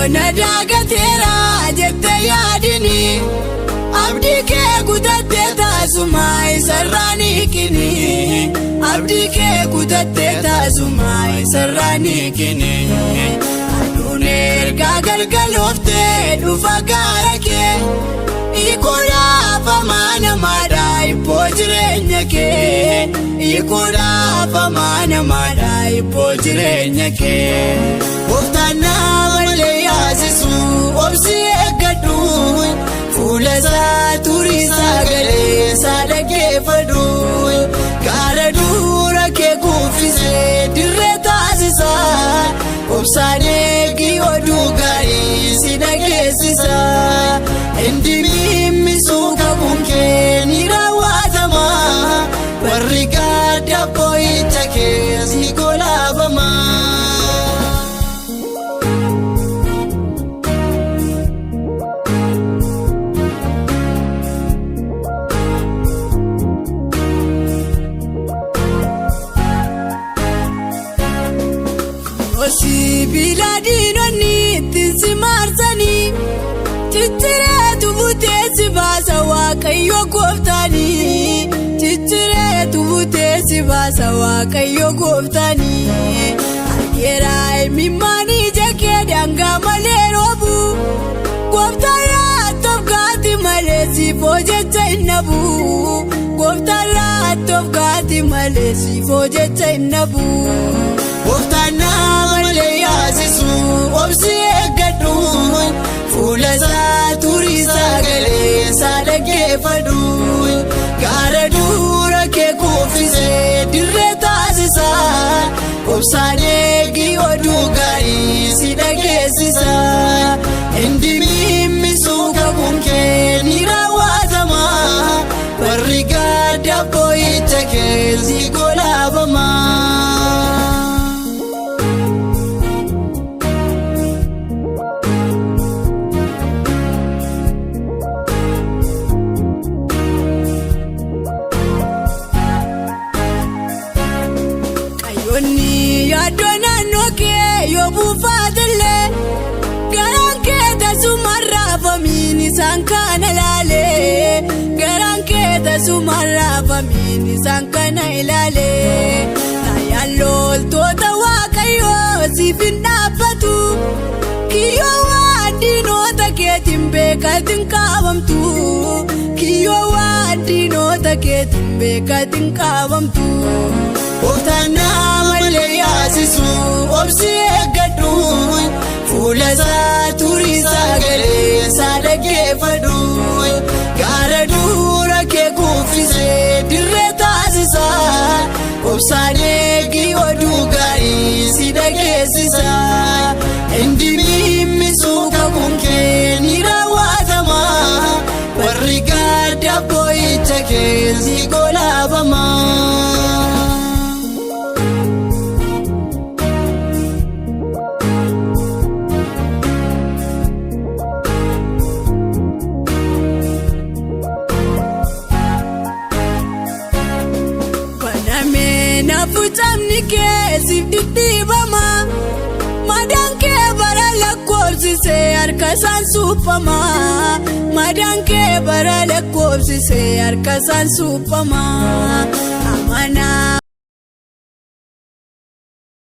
Nadagateera jette yaadini abdii kee kutattee taasumaa isarraan hiikini abdii kee kutattee taasumaa isarraan hiikini aduun ergaa galgalooftee dhufa gaara kee ikuudhaaf amaa namaadha ibboo jireenya kee ikuudhaaf amaa namaadha ibboo jireenya kee Oftaanaa malee yaasisu obsi eeggadhu fuula isaa turii sagalee isaa dhaggeeffadhu gaara dura kee kuufisee dirree taasisa obsaan eegi oduu gaarii si dhageessisa inni mimmisuu qabuun kee ni raawwatama warri gadda boo'icha kee si kolaafama. Sibiila diinonni tinsi maarsanii Chichireetu buteessi baasa waaqayyo gooftanii Chichireetu buteessi baasa waaqayyo gooftanii Argeera imimmaanii jakee dangaa malee roobu Gooftarraa tofgaati malee siifoo jecha hin nabu Gooftarraa tofgaati malee siifoo jecha hin nabu Oftaanaa malee yaasisu obsi eeggadhu fuula isaa turii sagalee isaa dhaggeeffadhu gaara dura kee kuufisee dirree taasisa obsaan eegi oduu gaarii si dhageessisa inni mimmisuu qabuun kee ni raawwatama warri gadda boo'icha kee si kolaafama. Yaaddoon naannoo kee yoo buufaatellee garaan kee tasuma raafamiin isaan kana ilaalee garaan kee tasuma raafamiin isaan kana ilaalee taayaan loltoota waaqayyoo siif hin dhaabbatu kiyyoo waan diinota keetiin beekatiin qaabamtu kiyyoo waan diinota keetiin beekatiin qaabamtu. Oftaanaa malee yaasisu obsi eeggadhu fuula isaa turii sagalee isaa dhaggeeffadhu gaara dura kee kuufisee dirree taasisa obsaan eegi oduu gaarii si dhageessisa inni mimmisuu qabuun kee ni raawwatama warri gadda boo'icha kee si kolaafama. Nafuutamni kee siif dhidhiibama madaan kee bara lakkoofsisee harka isaan suuphama madaan kee bara lakkoofsisee harka isaan suuphama.